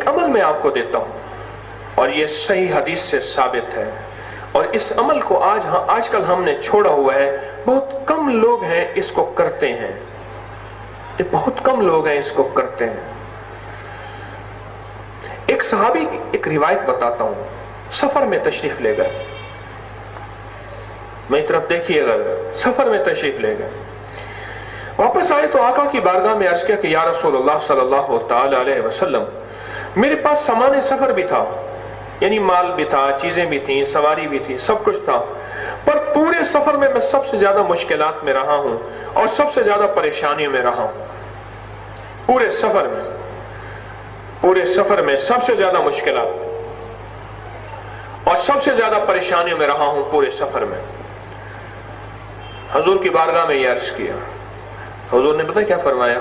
ایک عمل میں آپ کو دیتا ہوں اور یہ صحیح حدیث سے ثابت ہے، اور اس عمل کو آج کل ہم نے چھوڑا ہوا ہے، بہت کم لوگ ہیں اس کو کرتے ہیں، یہ بہت کم لوگ ہیں اس کو کرتے ہیں۔ ایک صحابی کی ایک روایت بتاتا ہوں، سفر میں تشریف لے گئے، میری طرف دیکھیے گا، سفر میں تشریف لے گئے، واپس آئے تو آقا کی بارگاہ میں عرض کیا کہ یا رسول اللہ صلی اللہ تعالی علیہ وسلم، میرے پاس سامان سفر بھی تھا، یعنی مال بھی تھا، چیزیں بھی تھیں، سواری بھی تھی، سب کچھ تھا، پر پورے سفر میں سب سے زیادہ مشکلات میں رہا ہوں اور سب سے زیادہ پریشانیوں میں رہا ہوں، پورے سفر میں سب سے زیادہ مشکلات اور سب سے زیادہ پریشانیوں میں رہا ہوں پورے سفر میں۔ حضور کی بارگاہ میں یہ عرض کیا، حضور نے پتہ کیا فرمایا؟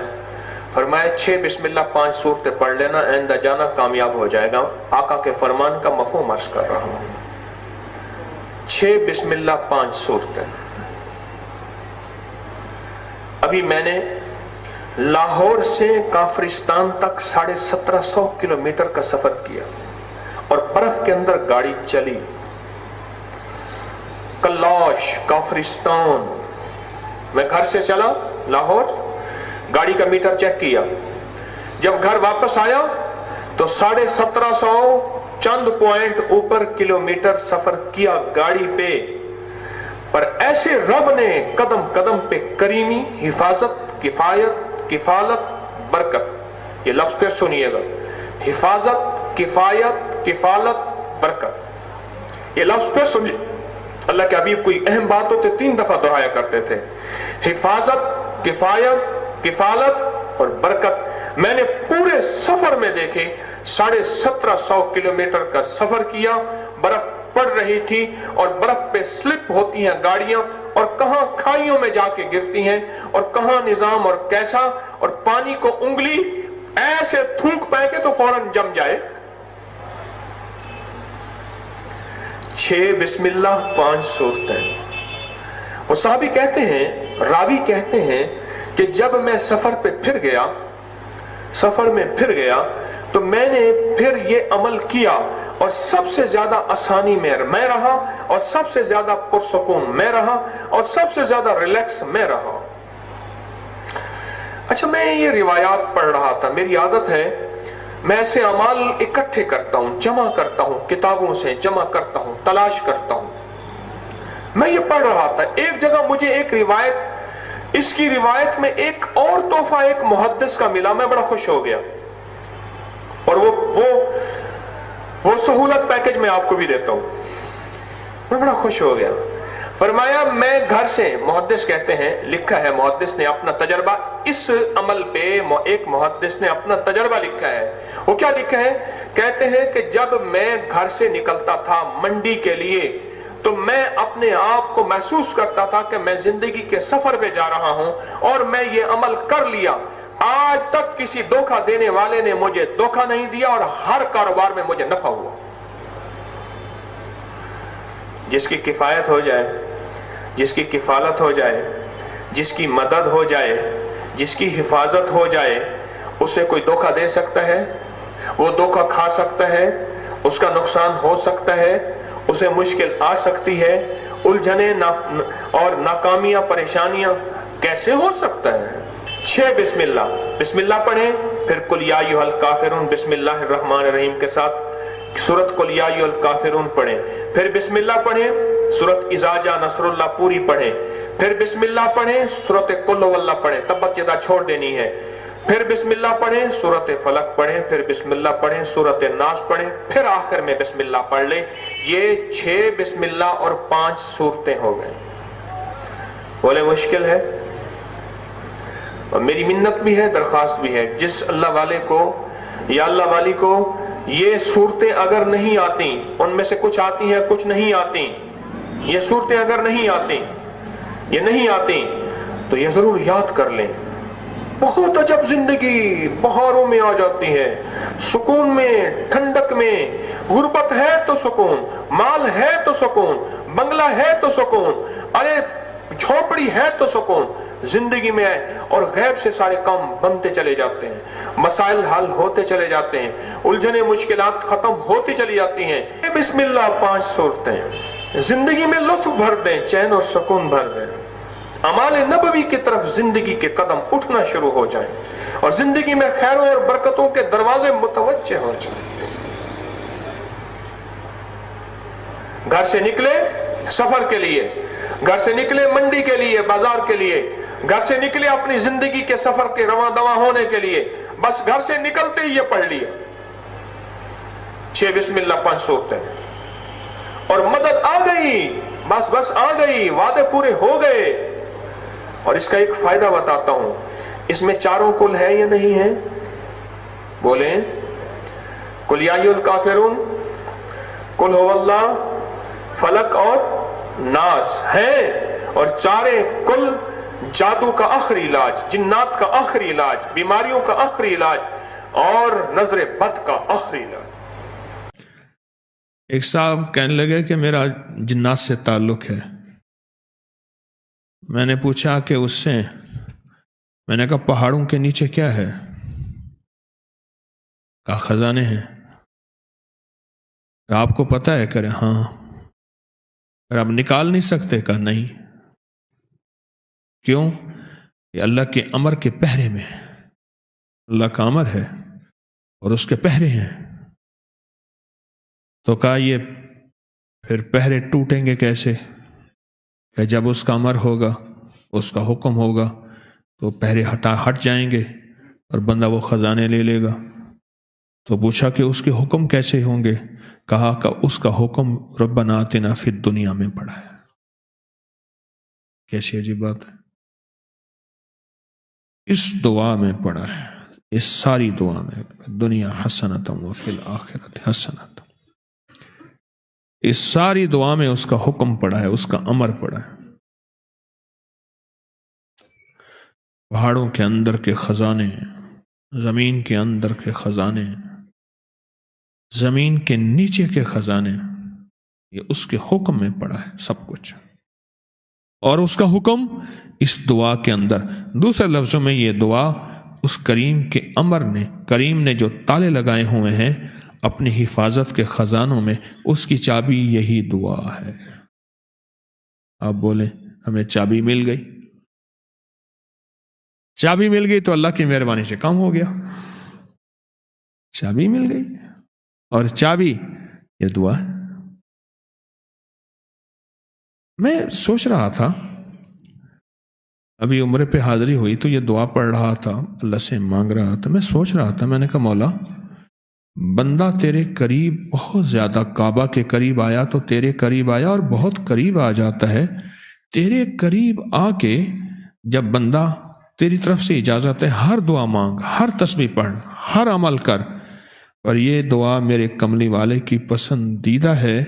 فرمایا 6 بسم اللہ 5 صورتیں پڑھ لینا، آئندہ جانا کامیاب ہو جائے گا۔ آقا کے فرمان کا مفہوم عرض کر رہا ہوں، 6 بسم اللہ 5 صورتیں۔ ابھی میں نے لاہور سے کافرستان تک 1750 کلومیٹر کا سفر کیا اور برف کے اندر گاڑی چلی، کلاش کافرستان، میں گھر سے چلا لاہور، گاڑی کا میٹر چیک کیا، جب گھر واپس آیا تو 1750 چند پوائنٹ اوپر کلومیٹر سفر کیا گاڑی پہ، پر ایسے رب نے قدم قدم پہ کریمی، حفاظت، کفایت، کفالت، برکت، یہ لفظ پھر سنیے گا، حفاظت، کفایت، کفالت، برکت، یہ لفظ پھر سنیے۔ اللہ کے حبیب کوئی اہم بات ہوتے 3 دفعہ دہرایا کرتے تھے، حفاظت، کفایت، کفالت اور برکت۔ میں نے پورے سفر میں دیکھے 1750 کلومیٹر کا سفر کیا، برف پڑ رہی تھی اور برف پہ سلپ ہوتی ہیں گاڑیاں، اور کہاں کھائیوں میں جا کے گرتی ہیں اور کہاں نظام اور کیسا، اور پانی کو انگلی ایسے تھوک پائے کہ تو فوراً جم جائے۔ 6 بسم اللہ 5 صورتیں۔ وہ صحابی کہتے ہیں، راوی کہتے ہیں کہ جب میں سفر میں پھر گیا تو میں نے پھر یہ عمل کیا اور سب سے زیادہ آسانی میں رہا اور سب سے زیادہ پرسکون میں رہا اور سب سے زیادہ ریلیکس میں رہا۔ اچھا، میں یہ روایات پڑھ رہا تھا، میری عادت ہے میں ایسے اعمال اکٹھے کرتا ہوں، جمع کرتا ہوں، کتابوں سے جمع کرتا ہوں، تلاش کرتا ہوں۔ میں یہ پڑھ رہا تھا، ایک جگہ مجھے ایک روایت، اس کی روایت میں ایک اور تحفہ ایک محدث کا ملا، میں بڑا خوش ہو گیا، اور وہ سہولت پیکج میں آپ کو بھی دیتا ہوں، میں بڑا خوش ہو گیا۔ فرمایا میں گھر سے، محدث کہتے ہیں، لکھا ہے محدث نے اپنا تجربہ اس عمل پہ، ایک محدث نے اپنا تجربہ لکھا ہے۔ وہ کیا لکھا ہے؟ کہتے ہیں کہ جب میں گھر سے نکلتا تھا منڈی کے لیے تو میں اپنے آپ کو محسوس کرتا تھا کہ میں زندگی کے سفر پہ جا رہا ہوں اور میں یہ عمل کر لیا، آج تک کسی دھوکہ دینے والے نے مجھے دھوکہ نہیں دیا اور ہر کاروبار میں مجھے نفع ہوا۔ جس کی کفایت ہو جائے، جس کی کفالت ہو جائے، جس کی مدد ہو جائے، جس کی حفاظت ہو جائے، اسے کوئی دھوکہ دے سکتا ہے؟ وہ دھوکہ کھا سکتا ہے؟ اس کا نقصان ہو سکتا ہے؟ اسے مشکل آ سکتی ہے؟ الجھنیں اور ناکامیاں، پریشانیاں کیسے ہو سکتا ہے؟ 6 بسم اللہ پڑھیں، پھر قل یا ایھا الکافرون بسم اللہ الرحمن الرحیم کے ساتھ سورۃ قل یا ایھا الکافرون پڑھیں، پھر بسم اللہ پڑھیں، سورۃ اذا جاء نصر اللہ پوری پڑھیں، پھر بسم اللہ پڑھیں، سورۃ قل هو اللہ پڑھیں، تبت یدا چھوڑ دینی ہے، پھر بسم اللہ پڑھیں، سورۃ فلق پڑھیں، پھر بسم اللہ پڑھیں، سورۃ ناس پڑھیں، پھر آخر میں بسم اللہ پڑھ لیں۔ یہ 6 بسم اللہ اور 5 صورتیں ہو گئیں۔ بولے مشکل ہے؟ اور میری منت بھی ہے، درخواست بھی ہے، جس اللہ والے کو یا اللہ والی کو یہ صورتیں اگر نہیں آتی، ان میں سے کچھ آتی ہیں کچھ نہیں آتی، یہ صورتیں اگر نہیں آتی تو یہ ضرور یاد کر لیں۔ بہت عجب زندگی بہاروں میں آ جاتی ہے، سکون میں، ٹھنڈک میں، غربت ہے تو سکون، مال ہے تو سکون، بنگلہ ہے تو سکون، ارے جھوپڑی ہے تو سکون، زندگی میں آئے اور غیب سے سارے کام بنتے چلے جاتے ہیں، مسائل حل ہوتے چلے جاتے ہیں، الجھنیں مشکلات ختم ہوتی چلی جاتی ہیں۔ بسم اللہ 5 صورتیں زندگی میں لطف بھر دیں، چین اور سکون بھر دیں، اعمال نبوی کی طرف زندگی کے قدم اٹھنا شروع ہو جائیں اور زندگی میں خیروں اور برکتوں کے دروازے متوجہ ہو جائیں۔ گھر سے نکلے سفر کے لیے، گھر سے نکلے منڈی کے لیے، بازار کے لیے، گھر سے نکلے اپنی زندگی کے سفر کے رواں دواں ہونے کے لیے، بس گھر سے نکلتے ہی یہ پڑھ لیا 6 بسم اللہ 5 صورتیں اور مدد آ گئی، بس آ گئی، وعدے پورے ہو گئے۔ اور اس کا ایک فائدہ بتاتا ہوں، اس میں چاروں کل ہے یا نہیں ہے؟ بولیں، قل یا ایھا الکافرون، قل هو اللہ، فلق اور ناس ہیں، اور چارے کل جادو کا آخری علاج، جنات کا آخری علاج، بیماریوں کا آخری علاج اور نظر بد کا آخری علاج۔ ایک صاحب کہنے لگے کہ میرا جنات سے تعلق ہے۔ میں نے پوچھا کہ اس سے، میں نے کہا پہاڑوں کے نیچے کیا ہے؟ کہا خزانے ہیں۔ کہا آپ کو پتہ ہے؟ کرے ہاں۔ پھر آپ نکال نہیں سکتے؟ کہا نہیں۔ کیوں؟ کہ اللہ کے امر کے پہرے میں، اللہ کا امر ہے اور اس کے پہرے ہیں۔ تو کہا یہ پھر پہرے ٹوٹیں گے کیسے؟ کہ جب اس کا امر ہوگا، اس کا حکم ہوگا تو پہرے ہٹ جائیں گے اور بندہ وہ خزانے لے لے گا۔ تو پوچھا کہ اس کے حکم کیسے ہوں گے؟ کہا کہ اس کا حکم ربنا آتنا فی الدنیا میں پڑا ہے۔ کیسی عجیب بات ہے، اس دعا میں پڑا ہے، اس ساری دعا میں، دنیا حسنۃ وفی الآخرۃ حسنۃ، اس ساری دعا میں اس کا حکم پڑا ہے، اس کا امر پڑا ہے۔ پہاڑوں کے اندر کے خزانے، زمین کے اندر کے خزانے، زمین کے نیچے کے خزانے، یہ اس کے حکم میں پڑا ہے سب کچھ، اور اس کا حکم اس دعا کے اندر۔ دوسرے لفظوں میں یہ دعا اس کریم کے امر نے، کریم نے جو تالے لگائے ہوئے ہیں اپنی حفاظت کے خزانوں میں، اس کی چابی یہی دعا ہے۔ آپ بولیں ہمیں چابی مل گئی، چابی مل گئی تو اللہ کی مہربانی سے کام ہو گیا، چابی مل گئی، اور چابی یہ دعا ہے۔ میں سوچ رہا تھا، ابھی عمرے پہ حاضری ہوئی تو یہ دعا پڑھ رہا تھا، اللہ سے مانگ رہا تھا، میں سوچ رہا تھا، میں نے کہا مولا بندہ تیرے قریب بہت زیادہ، کعبہ کے قریب آیا تو تیرے قریب آیا اور بہت قریب آ جاتا ہے، تیرے قریب آ کے جب بندہ تیری طرف سے اجازت ہے ہر دعا مانگ، ہر تسبیح پڑھ، ہر عمل کر، اور یہ دعا میرے کملی والے کی پسندیدہ ہے،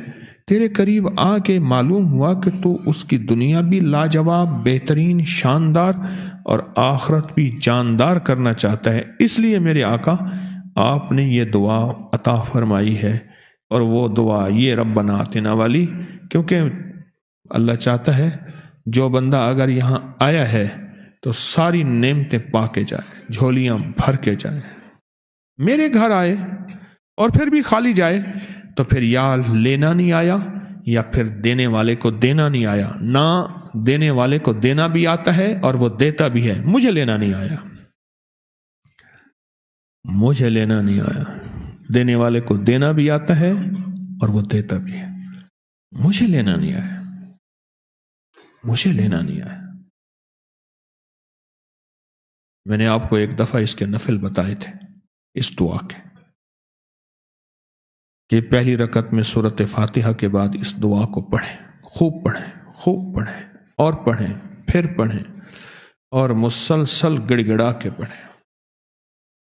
تیرے قریب آ کے معلوم ہوا کہ تو اس کی دنیا بھی لاجواب، بہترین، شاندار اور آخرت بھی جاندار کرنا چاہتا ہے، اس لیے میرے آقا آپ نے یہ دعا عطا فرمائی ہے، اور وہ دعا یہ ربنا آتنا والی، کیونکہ اللہ چاہتا ہے جو بندہ اگر یہاں آیا ہے تو ساری نعمتیں پا کے جائے، جھولیاں بھر کے جائے۔ میرے گھر آئے اور پھر بھی خالی جائے تو پھر یا لینا نہیں آیا یا پھر دینے والے کو دینا نہیں آیا، نہ دینے والے کو دینا بھی آتا ہے اور وہ دیتا بھی ہے، مجھے لینا نہیں آیا، مجھے لینا نہیں آیا، دینے والے کو دینا بھی آتا ہے اور وہ دیتا بھی ہے، مجھے لینا نہیں آیا، مجھے لینا نہیں آیا۔ میں نے آپ کو ایک دفعہ اس کے نفل بتائے تھے اس دعا کے، کہ پہلی رکعت میں سورۃ فاتحہ کے بعد اس دعا کو پڑھیں، خوب پڑھیں، خوب پڑھیں، اور پڑھیں، پھر پڑھیں، اور مسلسل گڑ گڑا کے پڑھیں۔